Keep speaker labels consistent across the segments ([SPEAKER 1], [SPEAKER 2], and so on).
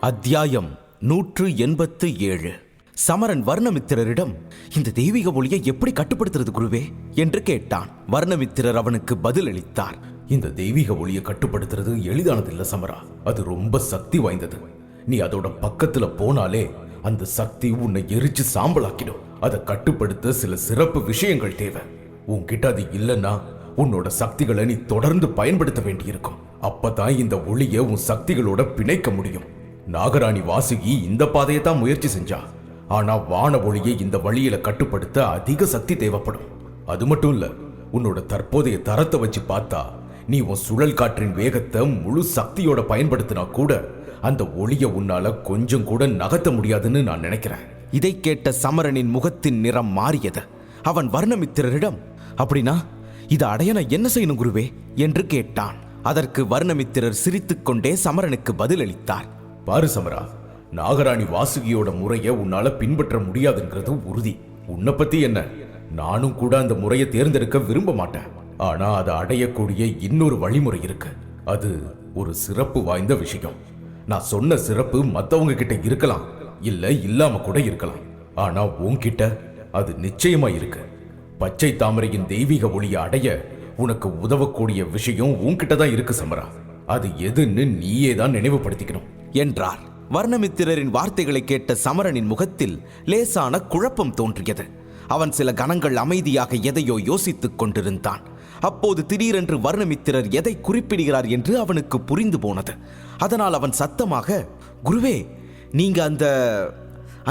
[SPEAKER 1] அத்தியாயம் 187. சமரன் வர்ணமித்திரரிடம், இந்த தெய்வீக ஒளியை எப்படி கட்டுப்படுத்துறது குருவே என்று கேட்டான். வர்ணமித்திரர் அவனுக்கு பதில் அளித்தார்.
[SPEAKER 2] இந்த தெய்வீக ஒளியை கட்டுப்படுத்துறது எளிதானது இல்ல சமரா. அது ரொம்ப சக்தி வாய்ந்தது. நீ அதோட பக்கத்துல போனாலே அந்த சக்தி உன்னை எரிச்சு சாம்பலாக்கிடும். அதை கட்டுப்படுத்த சில சிறப்பு விஷயங்கள் தேவை. உன்கிட்ட அது இல்லைன்னா உன்னோட சக்திகளை நீ தொடர்ந்து பயன்படுத்த வேண்டியிருக்கும். அப்பதான் இந்த ஒளியை உன் சக்திகளோட பிணைக்க முடியும். நாகராணி வாசுகி இந்த பாதையை தான் முயற்சி செஞ்சா. ஆனா வான ஒளியை இந்த வழியில கட்டுப்படுத்த அதிக சக்தி தேவைப்படும். அது மட்டும் இல்ல, உன்னோட தற்போதைய தரத்தை வச்சு பார்த்தா நீ உன் சுழல் காற்றின் வேகத்தை முழு சக்தியோட பயன்படுத்தினா கூட அந்த ஒளியை உன்னால கொஞ்சம் கூட நகர்த்த முடியாதுன்னு நான் நினைக்கிறேன்.
[SPEAKER 1] இதை கேட்ட சமரனின் முகத்தின் நிறம் மாறியது. அவன் வர்ணமித்திரரிடம், அப்படின்னா இதை அடைய நான் என்ன செய்யணும் குருவே என்று கேட்டான். அதற்கு வர்ணமித்திரர் சிரித்துக்கொண்டே சமரனுக்கு பதிலளித்தார்.
[SPEAKER 2] பாரு சமரா, நாகராணி வாசுகியோட முறையை உன்னால பின்பற்ற முடியாதுங்கிறது உறுதி. உன்னை பத்தி என்ன, நானும் கூட அந்த முறையை தேர்ந்தெடுக்க விரும்ப மாட்டேன். ஆனா அதை அடையக்கூடிய இன்னொரு வழிமுறை இருக்கு. அது ஒரு சிறப்பு வாய்ந்த விஷயம். நான் சொன்ன சிறப்பு மத்தவங்க கிட்ட இருக்கலாம், இல்ல இல்லாம கூட இருக்கலாம். ஆனா உன்கிட்ட அது நிச்சயமா இருக்கு. பச்சை தாமரையின் தெய்வீக ஒளியை அடைய உனக்கு உதவக்கூடிய விஷயம் உன்கிட்ட தான் இருக்கு சமரா. அது எதுன்னு நீயே தான் நினைவுபடுத்திக்கணும்
[SPEAKER 1] என்றார். வர்ணமித்திரரின் வார்த்தைகளை கேட்ட சமரனின் முகத்தில் லேசான குழப்பம் தோன்றியது. அவன் சில கணங்கள் அமைதியாக எதையோ யோசித்துக் கொண்டிருந்தான். அப்போது திடீரென்று வர்ணமித்திரர் எதை குறிப்பிடுகிறார் என்று அவனுக்கு புரிந்து போனது. அதனால் அவன் சத்தமாக, குருவே, நீங்க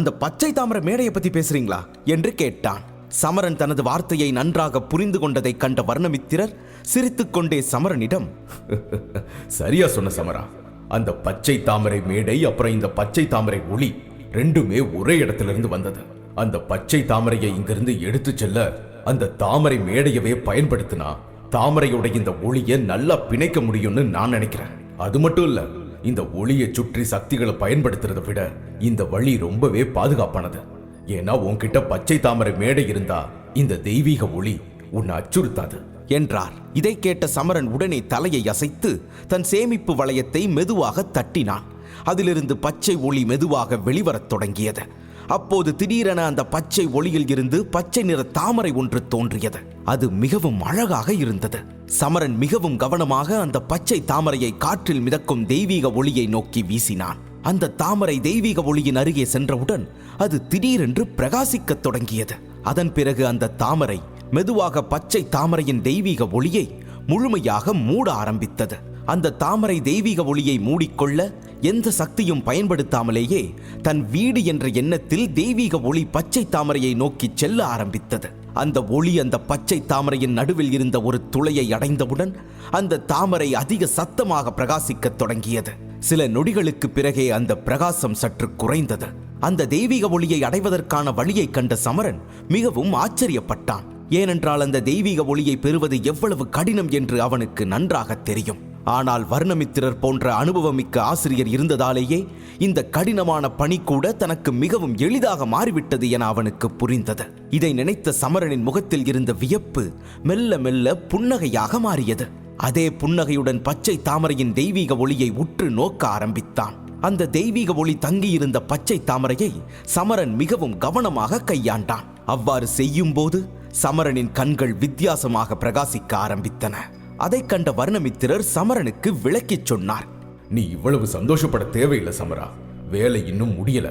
[SPEAKER 1] அந்த பச்சை தாமரை மேடையை பத்தி பேசுறீங்களா என்று கேட்டான். சமரன் தனது வார்த்தையை நன்றாக புரிந்து கொண்டதை கண்ட வர்ணமித்திரர் சிரித்துக்கொண்டே சமரனிடம்,
[SPEAKER 2] சரியா சொன்ன சமரா. அந்த பச்சை தாமரை மேடை அப்புறம் இந்த பச்சை தாமரை ஒளி ரெண்டுமே ஒரே இடத்திலிருந்து வந்தது. அந்த பச்சை தாமரையை இங்கிருந்து எடுத்து செல்ல அந்த தாமரை மேடையவே பயன்படுத்தினா தாமரையோட இந்த ஒளியை நல்லா பிணைக்க முடியும்னு நான் நினைக்கிறேன். அது மட்டும் இல்ல, இந்த ஒளியை சுற்றி சக்திகளை பயன்படுத்துறதை விட இந்த வழி ரொம்பவே பாதுகாப்பானது. ஏன்னா உன்கிட்ட பச்சை தாமரை மேடை இருந்தா இந்த தெய்வீக ஒளி உன்னை அச்சுறுத்தாது
[SPEAKER 1] என்றார். இதை கேட்ட சமரன் உடனே தலையை அசைத்து தன் சேமிப்பு வளையத்தை மெதுவாக தட்டினான். அதிலிருந்து பச்சை ஒளி மெதுவாக வெளிவரத் தொடங்கியது. அப்போது திடீரென அந்த பச்சை ஒளியில் இருந்து பச்சை நிற தாமரை ஒன்று தோன்றியது. அது மிகவும் அழகாக இருந்தது. சமரன் மிகவும் கவனமாக அந்த பச்சை தாமரையை காற்றில் மிதக்கும் தெய்வீக ஒளியை நோக்கி வீசினான். அந்த தாமரை தெய்வீக ஒளியின் அருகே சென்றவுடன் அது திடீரென்று பிரகாசிக்கத் தொடங்கியது. அதன் பிறகு அந்த தாமரை மெதுவாக பச்சை தாமரையின் தெய்வீக ஒளியை முழுமையாக மூட ஆரம்பித்தது. அந்த தாமரை தெய்வீக ஒளியை மூடிக்கொள்ள எந்த சக்தியும் பயன்படுத்தாமலேயே தன் வீடு என்ற எண்ணத்தில் தெய்வீக ஒளி பச்சை தாமரையை நோக்கி செல்ல ஆரம்பித்தது. அந்த ஒளி அந்த பச்சை தாமரையின் நடுவில் இருந்த ஒரு துளையை அடைந்தவுடன் அந்த தாமரை அதிக சத்தமாக பிரகாசிக்கத் தொடங்கியது. சில நொடிகளுக்கு பிறகே அந்த பிரகாசம் சற்று குறைந்தது. அந்த தெய்வீக ஒளியை அடைவதற்கான வழியை கண்ட சமரன் மிகவும் ஆச்சரியப்பட்டான். ஏனென்றால் அந்த தெய்வீக ஒளியை பெறுவது எவ்வளவு கடினம் என்று அவனுக்கு நன்றாக தெரியும். ஆனால் வர்ணமித்திரர் போன்ற அனுபவமிக்க ஆசிரியர் இருந்ததாலேயே இந்த கடினமான பணி கூட தனக்கு மிகவும் எளிதாக மாறிவிட்டது என அவனுக்கு புரிந்தது. இதை நினைத்த சமரனின் முகத்தில் இருந்த வியப்பு மெல்ல மெல்ல புன்னகையாக மாறியது. அதே புன்னகையுடன் பச்சை தாமரையின் தெய்வீக ஒளியை உற்று நோக்க ஆரம்பித்தான். அந்த தெய்வீக ஒளி தங்கியிருந்த பச்சை தாமரையை சமரன் மிகவும் கவனமாக கையாண்டான். அவ்வாறு செய்யும் போது சமரனின் கண்கள் வித்தியாசமாக பிரகாசிக்க ஆரம்பித்தன. அதை கண்ட வர்ணமித்திரர் சமரனுக்கு விளக்கிச் சொன்னார்.
[SPEAKER 2] நீ இவ்வளவு சந்தோஷப்பட தேவையில்லை சமரா. வேலை இன்னும் முடியல.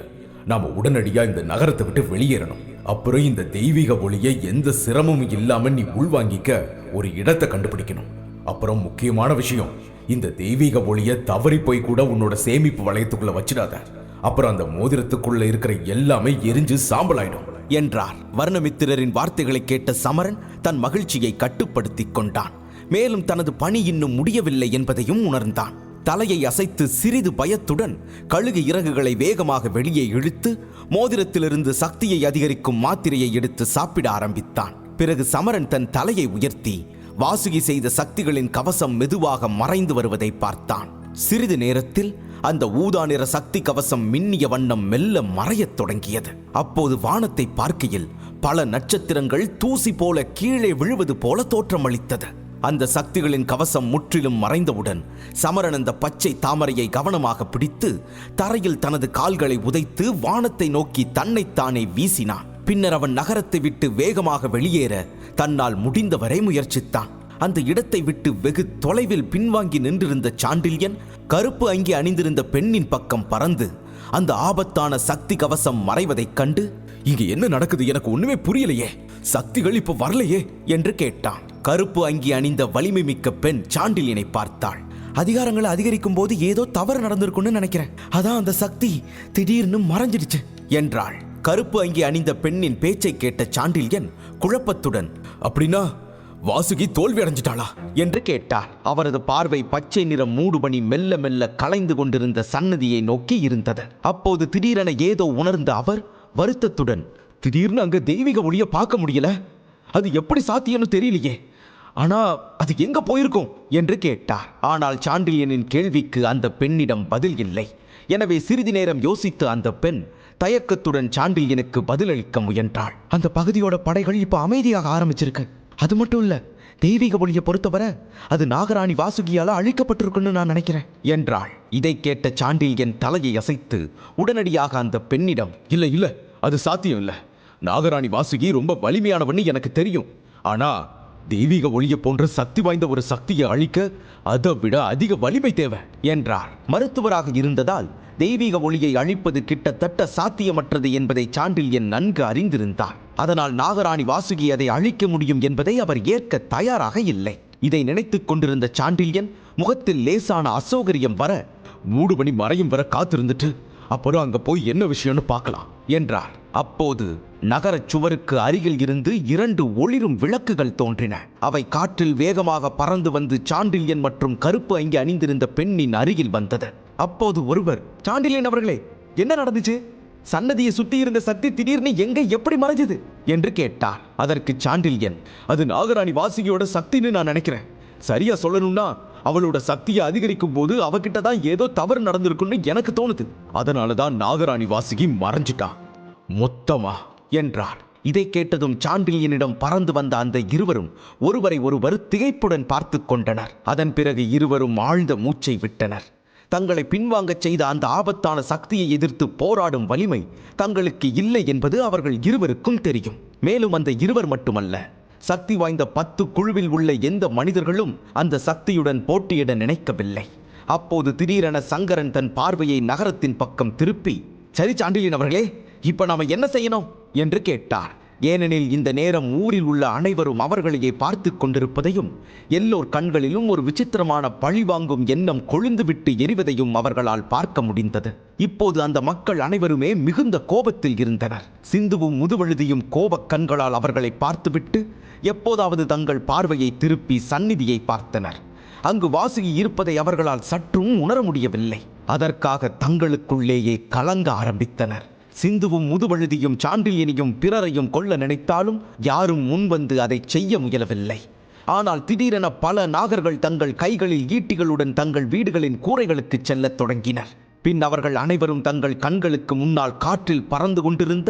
[SPEAKER 2] நாம உடனடியா இந்த நகரத்தை விட்டு வெளியேறணும். அப்புறம் இந்த தெய்வீக ஒளியை எந்த சிரமமும் இல்லாம நீ உள்வாங்கிக்க ஒரு இடத்தை கண்டுபிடிக்கணும். அப்புறம் முக்கியமான விஷயம், இந்த தெய்வீக ஒளியை தவறி போய் கூட உன்னோட சேமிப்பு வளையத்துக்குள்ள வச்சிடாத. அப்புறம் அந்த மோதிரத்துக்குள்ள இருக்கிற எல்லாமே எரிஞ்சு சாம்பலாயிடும்
[SPEAKER 1] என்றார். வர்ணமித்திரரின் வார்த்தைகளை கேட்ட சமரன் தன் மகிழ்ச்சியை கட்டுப்படுத்திக் கொண்டான். மேலும் தனது பணி இன்னும் முடியவில்லை என்பதையும் உணர்ந்தான். தலையை அசைத்து சிறிது பயத்துடன் கழுகு இறகுகளை வேகமாக வெளியே இழுத்து மோதிரத்திலிருந்து சக்தியை அதிகரிக்கும் மாத்திரையை எடுத்து சாப்பிட ஆரம்பித்தான். பிறகு சமரன் தன் தலையை உயர்த்தி வாசுகி செய்த சக்திகளின் கவசம் மெதுவாக மறைந்து வருவதை பார்த்தான். சிறிது நேரத்தில் அந்த ஊதா நிற சக்தி கவசம் மின்னிய வண்ணம் மெல்ல மறையத் தொடங்கியது. அப்போது வானத்தை பார்க்கையில் பல நட்சத்திரங்கள் தூசி போல கீழே விழுவது போல தோற்றமளித்தது. அந்த சக்திகளின் கவசம் முற்றிலும் மறைந்தவுடன் சமரன் அந்த பச்சை தாமரையை கவனமாக பிடித்து தரையில் தனது கால்களை உதைத்து வானத்தை நோக்கி தன்னைத்தானே வீசினான். பின்னர் அவன் நகரத்தை விட்டு வேகமாக வெளியேற தன்னால் முடிந்தவரை முயற்சித்தான். அந்த இடத்தை விட்டு வெகு தொலைவில் பின்வாங்கி நின்றிருந்த சாண்டில்யன் கருப்பு அங்கி அணிந்திருந்த பெண்ணின் பக்கம் பறந்து அந்த ஆபத்தான சக்தி கவசம் மறைவதைக் கண்டு,
[SPEAKER 2] இங்க என்ன நடக்குது, எனக்கு ஒண்ணுமே புரியலையே, சக்திகள் இப்ப வரலையே
[SPEAKER 1] என்று கேட்டான். கருப்பு அங்கி அணிந்த வலிமை மிக்க பெண் சாண்டில்யனை பார்த்தாள். அதிகாரங்களை அதிகரிக்கும் போது ஏதோ தவறு நடந்திருக்கும்னு நினைக்கிறேன், அதான் அந்த சக்தி திடீர்னு மறைஞ்சிடுச்சு என்றாள். கருப்பு அங்கி அணிந்த பெண்ணின் பேச்சை கேட்ட சாண்டில்யன் குழப்பத்துடன்,
[SPEAKER 2] அப்படின்னா வாசுகி தோல்வி அடைஞ்சிட்டாளா
[SPEAKER 1] என்று கேட்டார். அவரது பார்வை பச்சை நிற மூடுபனி மெல்ல மெல்ல கலைந்து கொண்டிருந்த சன்னதியை நோக்கி இருந்தது. அப்போது திடீரென ஏதோ உணர்ந்த அவர் வருத்தத்துடன்,
[SPEAKER 2] திடீர்னு அங்க தெய்வீக ஒளியை பார்க்க முடியல, அது எப்படி சாத்தியம்னு தெரியலையே, ஆனா அது எங்க போயிருக்கும்
[SPEAKER 1] என்று கேட்டார். ஆனால் சாண்டில்யனின் கேள்விக்கு அந்த பெண்ணிடம் பதில் இல்லை. எனவே சிறிது நேரம் யோசித்து அந்த பெண் தயக்கத்துடன் சாண்டில்யனுக்கு பதிலளிக்க முயன்றாள்.
[SPEAKER 3] அந்த பகுதியோட படைகள் இப்ப அமைதியாக ஆரம்பிச்சிருக்கு. அது மட்டும் இல்ல, தெய்வீக ஒளியை பொறுத்தவரை அது நாகராணி வாசுகியால அழிக்கப்பட்டிருக்குன்னு நான் நினைக்கிறேன்
[SPEAKER 1] என்றாள். இதை கேட்ட சாண்டில்யன் தலையை அசைத்து உடனடியாக அந்த பெண்ணிடம்,
[SPEAKER 2] இல்ல இல்ல, அது சாத்தியம் இல்ல, நாகராணி வாசுகி ரொம்ப வலிமையானவன்னு எனக்கு தெரியும், ஆனா தெய்வீக ஒளியை போன்ற சக்தி வாய்ந்த ஒரு சக்தியை அழிக்க அதை விட அதிக வலிமை தேவை
[SPEAKER 1] என்றார். மருத்துவராக இருந்ததால் தெய்வீக ஒளியை அழிப்பது கிட்டத்தட்ட சாத்தியமற்றது என்பதை சாண்டில்யன் நன்கு அறிந்திருந்தார். அதனால் நாகராணி வாசுகி அதை அழிக்க முடியும் என்பதை அவர் ஏற்க தயாராக இல்லை. இதை நினைத்துக் கொண்டிருந்த சாண்டில்யன் முகத்தில் லேசான அசௌகரியம் வர,
[SPEAKER 2] மூடுபனி மறையும் வர காத்திருந்துட்டு அப்புறம் அங்க போய் என்ன விஷயம்னு பார்க்கலாம்
[SPEAKER 1] என்றார். அப்போது நகரச் சுவருக்கு அருகில் இருந்து 2 ஒளிரும் விளக்குகள் தோன்றின. அவை காற்றில் வேகமாக பறந்து வந்து சாண்டில்யன் மற்றும் கருப்பு அங்கி அணிந்திருந்த பெண்ணின் அருகில் வந்தது. அப்போது ஒருவர்,
[SPEAKER 3] சாண்டில்யன் அவர்களே, என்ன நடந்துச்சு? சன்னதியை சுத்தி இருந்த சக்தி திடீர்னு எங்க எப்படி மறைஞ்சது
[SPEAKER 1] என்று கேட்டார். அதற்கு சாண்டில்யன்,
[SPEAKER 2] அது நாகராணி வாசுகியோட சக்தின்னு நான் நினைக்கிறேன், சரியா சொல்லணும்னா அவளோட சக்தியை அதிகரிக்கும் போது அவகிட்ட தான் ஏதோ தவறு நடந்திருக்குன்னு எனக்கு தோணுது, அதனாலதான் நாகராணி வாசுகி மறைஞ்சிட்டா மொத்தமா
[SPEAKER 1] என்றார். இதை கேட்டதும் சாண்டில்யனிடம் பறந்து வந்த அந்த இருவரும் ஒருவரை ஒருவர் திகைப்புடன் பார்த்து கொண்டனர். அதன் பிறகு இருவரும் ஆழ்ந்த மூச்சை விட்டனர். தங்களை பின்வாங்கச் செய்த அந்த ஆபத்தான சக்தியை எதிர்த்து போராடும் வலிமை தங்களுக்கு இல்லை என்பது அவர்கள் இருவருக்கும் தெரியும். மேலும் அந்த இருவர் மட்டுமல்ல, சக்தி வாய்ந்த 10 குழுவில் உள்ள எந்த மனிதர்களும் அந்த சக்தியுடன் போட்டியிட நினைக்கவில்லை. அப்போது திடீரென சங்கரன் தன் பார்வையை நகரத்தின் பக்கம் திருப்பி,
[SPEAKER 3] சரி சாண்டில்யன் அவர்களே, இப்ப நாம என்ன செய்யணும்
[SPEAKER 1] என்று கேட்டார். ஏனெனில் இந்த நேரம் ஊரில் உள்ள அனைவரும் அவர்களையே பார்த்து கொண்டிருப்பதையும் எல்லோர் கண்களிலும் ஒரு விசித்திரமான பழிவாங்கும் எண்ணம் கொழுந்துவிட்டு எரிவதையும் அவர்களால் பார்க்க முடிந்தது. இப்போது அந்த மக்கள் அனைவருமே மிகுந்த கோபத்தில் இருந்தனர். சிந்துவும் முதுவழுதியும் கோபக் கண்களால் அவர்களை பார்த்துவிட்டு எப்போதாவது தங்கள் பார்வையை திருப்பி சந்நிதியை பார்த்தனர். அங்கு வாசுகி இருப்பதை அவர்களால் சற்றும் உணர முடியவில்லை. அதற்காக தங்களுக்குள்ளேயே கலங்க ஆரம்பித்தனர். சிந்துவும் முதுவழுதியும் சாண்டில்யனையும் பிறரையும் கொல்ல நினைத்தாலும் யாரும் முன்வந்து அதை செய்ய முயலவில்லை. ஆனால் திடீரென பல நாகர்கள் தங்கள் கைகளில் ஈட்டிகளுடன் தங்கள் வீடுகளின் கூரைகளுக்கு செல்லத் தொடங்கினர். பின் அவர்கள் அனைவரும் தங்கள் கண்களுக்கு முன்னால் காற்றில் பறந்து கொண்டிருந்த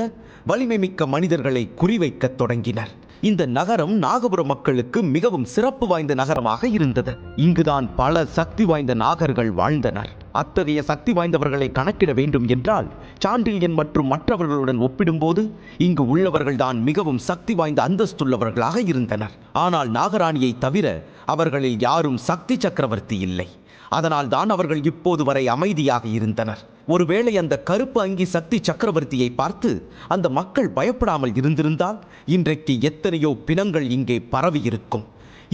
[SPEAKER 1] வலிமை மிக்க மனிதர்களை குறிவைக்கத் தொடங்கினர். இந்த நகரம் நாகபுர மக்களுக்கு மிகவும் சிறப்பு வாய்ந்த நகரமாக இருந்தது. இங்குதான் பல சக்தி வாய்ந்த நாகர்கள் வாழ்ந்தனர். அத்தகைய சக்தி வாய்ந்தவர்களை கணக்கிட வேண்டும் என்றால் சாண்டில்யன் மற்றும் மற்றவர்களுடன் ஒப்பிடும்போது இங்கு உள்ளவர்கள்தான் மிகவும் சக்தி வாய்ந்த அந்தஸ்துள்ளவர்களாக இருந்தனர். ஆனால் நாகராணியை தவிர அவர்களில் யாரும் சக்தி சக்கரவர்த்தி இல்லை. அதனால் தான் அவர்கள் இப்போது வரை அமைதியாக இருந்தனர். ஒருவேளை அந்த கருப்பு அங்கி சக்தி சக்கரவர்த்தியை பார்த்து அந்த மக்கள் பயப்படாமல் இருந்திருந்தால் இன்றைக்கு எத்தனையோ பிணங்கள் இங்கே பரவி இருக்கும்.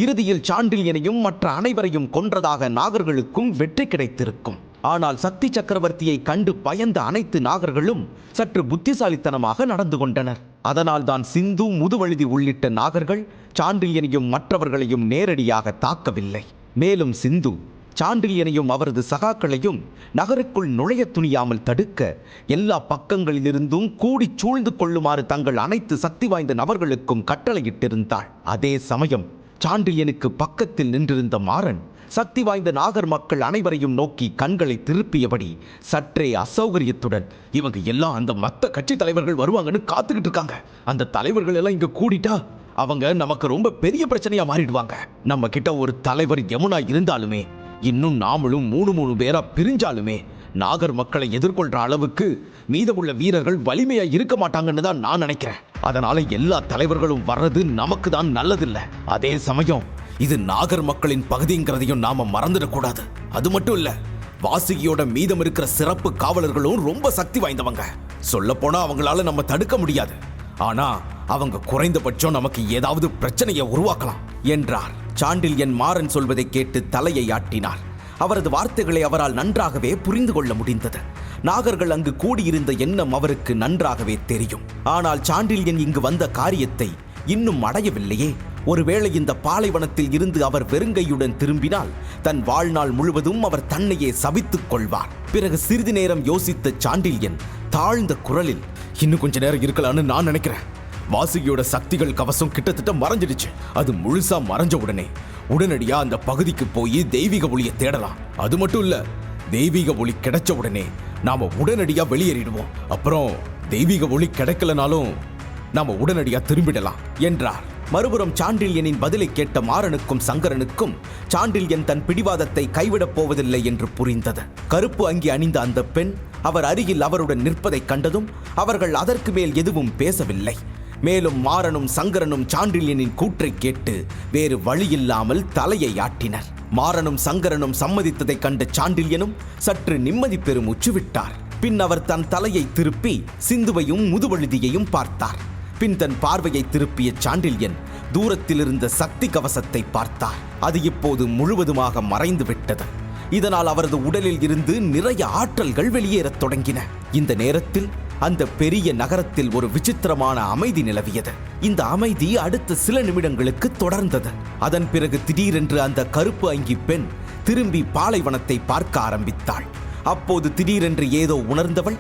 [SPEAKER 1] இறுதியில் சாண்டில்யனையும் மற்ற அனைவரையும் கொன்றதாக நாகர்களுக்கும் வெற்றி கிடைத்திருக்கும். ஆனால் சக்தி சக்கரவர்த்தியை கண்டு பயந்த அனைத்து நாகர்களும் சற்று புத்திசாலித்தனமாக நடந்து கொண்டனர். அதனால் தான் சிந்து, முதுவழுதி உள்ளிட்ட நாகர்கள் சாண்டில்யனையும் மற்றவர்களையும் நேரடியாக தாக்கவில்லை. மேலும் சிந்து சாண்டில்யனையும் அவரது சகாக்களையும் நகருக்குள் நுழைய துணியாமல் தடுக்க எல்லா பக்கங்களிலிருந்தும் கூடி சூழ்ந்து கொள்ளுமாறு தங்கள் அனைத்து சக்தி வாய்ந்த நபர்களுக்கும் கட்டளையிட்டிருந்தாள். அதே சமயம் சாண்டில்யனுக்கு பக்கத்தில் நின்றிருந்த மாறன் சக்தி வாய்ந்த நாகர் மக்கள் அனைவரையும் நோக்கி கண்களை திருப்பியபடி சற்றே அசௌகரியத்துடன்,
[SPEAKER 2] இவங்க எல்லாம் அந்த மத்த கட்சி தலைவர்கள் வருவாங்கன்னு காத்துக்கிட்டு இருக்காங்க, அந்த தலைவர்கள் எல்லாம் இங்க கூடிட்டா
[SPEAKER 3] அவங்க நமக்கு ரொம்ப பெரிய பிரச்சனையா மாறிடுவாங்க. நம்ம கிட்ட ஒரு தலைவர் யமுனா இருந்தாலுமே, இன்னும் நாமளும் 3 பேரா பிரிஞ்சாலுமே நாகர் மக்களை எதிர்கொள்ற அளவுக்கு மீதமுள்ள வீரர்கள் வலிமையா இருக்க மாட்டாங்கன்னு தான் நான் நினைக்கிறேன். அதனால எல்லா தலைவர்களும் வர்றது நமக்கு தான் நல்லதில்ல. அதே சமயம்
[SPEAKER 1] இது நாகர் மக்களின் பகுதிங்கிறதையும் நாம மறந்துடக்கூடாது. அது மட்டும் இல்ல, வாசுகியோட மீதம் இருக்கிற சிறப்பு காவலர்களும் ரொம்ப சக்தி வாய்ந்தவங்க. சொல்ல போனா அவங்களால நம்ம தடுக்க முடியாது. ஆனா அவங்க குறைந்தபட்சம் நமக்கு ஏதாவது பிரச்சனையை உருவாக்கலாம் என்றார். சாண்டில்யன் மாறன் சொல்வதை கேட்டு தலையை ஆட்டினார். அவரது வார்த்தைகளை அவரால் நன்றாகவே புரிந்து கொள்ள முடிந்தது. நாகர்கள் அங்கு கூடியிருந்த எண்ணம் அவருக்கு நன்றாகவே தெரியும். ஆனால் சாண்டில்யன் இங்கு வந்த காரியத்தை இன்னும் அடையவில்லையே. ஒருவேளை இந்த பாலைவனத்தில் இருந்து அவர் வெறுங்கையுடன் திரும்பினால் தன் வாழ்நாள் முழுவதும் அவர் தன்னையே சபித்துக் கொள்வார். பிறகு சிறிது நேரம் யோசித்த சாண்டில்யன் தாழ்ந்த குரலில், இன்னும் கொஞ்ச நேரம் இருக்கலாம்னு நான் நினைக்கிறேன். வாசுகியோட சக்திகள் கவசம் கிட்டத்தட்ட மறைஞ்சிடுச்சு. அது முழுசா மறைஞ்ச உடனடியா அந்த பகுதிக்கு போய் தெய்வீக ஒளியை தேடலாம். அது மட்டும் இல்ல, தெய்வீக ஒளி கிடைச்ச உடனே நாம உடனடியா வெளியேறிடுவோம். அப்புறம் தெய்வீக ஒளி கிடைக்கலனாலும் நாம உடனடியா திரும்பிடலாம் என்றார். மறுபுறம் சாண்டில்யனின் பதிலை கேட்ட மாறனுக்கும் சங்கரனுக்கும் சாண்டில்யன் தன் பிடிவாதத்தை கைவிடப் போவதில்லை என்று புரிந்தது. கருப்பு அங்கி அணிந்த அந்த பெண் அவர் அருகில் அவருடன் நிற்பதைக் கண்டதும் அவர்கள் அதற்கு மேல் எதுவும் பேசவில்லை. மேலும் மாறனும் சங்கரனும் சாண்டில்யனின் கூற்றை கேட்டு வேறு வழியில்லாமல் தலையை ஆட்டினர். மாறனும் சங்கரனும் சம்மதித்ததைக் கண்ட சாண்டில்யனும் சற்று நிம்மதி பெருமூச்சு விட்டார். பின் அவர் தன் தலையை திருப்பி சிந்துவையும் முதுவழுதியையும் பார்த்தார். பின் தன் பார்வையை திருப்பிய சாண்டில்யன் தூரத்தில் இருந்த சக்தி கவசத்தை பார்த்தார். அது இப்போது முழுவதுமாக மறைந்து விட்டது. இதனால் அவரது உடலில் இருந்து நிறைய ஆற்றல்கள் வெளியேறத் தொடங்கின. இந்த நேரத்தில் அந்த பெரிய நகரத்தில் ஒரு விசித்திரமான அமைதி நிலவியது. இந்த அமைதி அடுத்த சில நிமிடங்களுக்கு தொடர்ந்தது. அதன் பிறகு திடீரென்று அந்த கருப்பு அங்கி பெண் திரும்பி பாலைவனத்தை பார்க்க ஆரம்பித்தாள். அப்போது திடீரென்று ஏதோ உணர்ந்தவள்,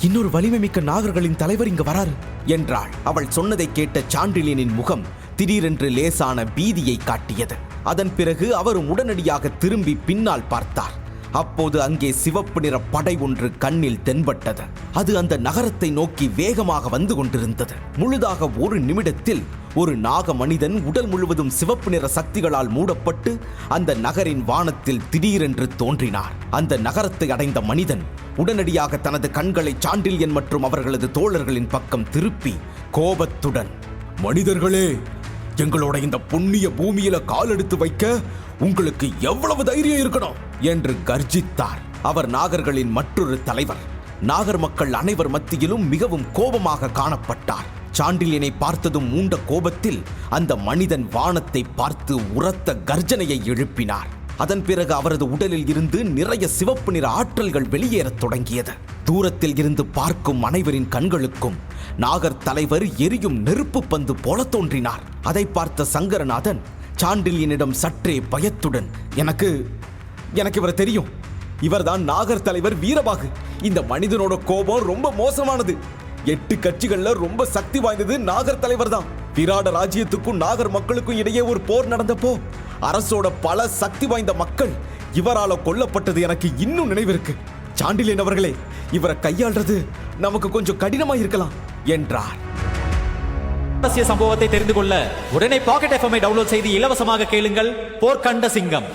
[SPEAKER 1] இன்னொரு வலிமை மிக்க நாகர்களின் தலைவர் இங்கு வராரு என்றாள். அவள் சொன்னதை கேட்ட சாண்டில்யனின் முகம் திடீரென்று லேசான பீதியை காட்டியது. அதன் பிறகு அவரும் உடனடியாக திரும்பி பின்னால் பார்த்தார். அப்போது அங்கே சிவப்பு நிற படை ஒன்று கண்ணில் தென்பட்டது. அது அந்த நகரத்தை நோக்கி வேகமாக வந்து கொண்டிருந்தது. முழுதாக ஒரு நிமிடத்தில் ஒரு நாக மனிதன் உடல் முழுவதும் சிவப்பு நிற சக்திகளால் மூடப்பட்டு அந்த நகரின் வானத்தில் திடீரென்று தோன்றினார். அந்த நகரத்தை அடைந்த மனிதன் உடனடியாக தனது கண்களை சாண்டில்யன் மற்றும் அவர்களது தோழர்களின் பக்கம் திருப்பி கோபத்துடன்,
[SPEAKER 2] மனிதர்களே, எங்களோட இந்த புண்ணிய பூமியில கால் எடுத்து வைக்க உங்களுக்கு எவ்வளவு தைரியம் இருக்கணும்
[SPEAKER 1] என்று கர்ஜித்தார். அவர் நாகர்களின் மற்றொரு தலைவர். நாகர் மக்கள் அனைவர் மத்தியிலும் மிகவும் கோபமாக காணப்பட்டார். சாண்டில்யனை பார்த்ததும் மூண்ட கோபத்தில் அந்த மனிதன் வானத்தை பார்த்து உரத்த கர்ஜனையை எழுப்பினார். அதன் பிறகு அவரது உடலில் இருந்து நிறைய சிவப்பு நிற ஆற்றல்கள் வெளியேறத் தொடங்கியது. தூரத்தில் இருந்து பார்க்கும் அனைவரின் கண்களுக்கும் நாகர் தலைவர் எரியும் நெருப்பு பந்து போல தோன்றினார். அதை பார்த்த சங்கரநாதன் சாண்டில்யனிடம் சற்றே பயத்துடன், எனக்கு இவரை தெரியும். இவர்தான் நாகர் தலைவர் வீரபாகு. இந்த மனிதனோட கோபம் ரொம்ப மோசமானது. 8 கட்சிகள்ல ரொம்ப சக்தி வாய்ந்தது நாகர் தலைவர் தான். விராட ராஜ்யத்துக்கும் நாகர் மக்களுக்கும் இடையே ஒரு போர் நடந்தப்போ அரசோட பல சக்தி வாய்ந்த மக்கள் இவரால கொல்லப்பட்டது எனக்கு இன்னும் நினைவிருக்கு. சாண்டில்யன் அவர்களே, இவரை கையாள்றது நமக்கு கொஞ்சம் கடினமா இருக்கலாம் என்றார்.
[SPEAKER 4] சம்பவத்தை தெரிந்து கொள்ள உடனே பாக்கெட் FM டவுன்லோட் செய்து இலவசமாக கேளுங்கள். போர்க்கண்ட சிங்கம்.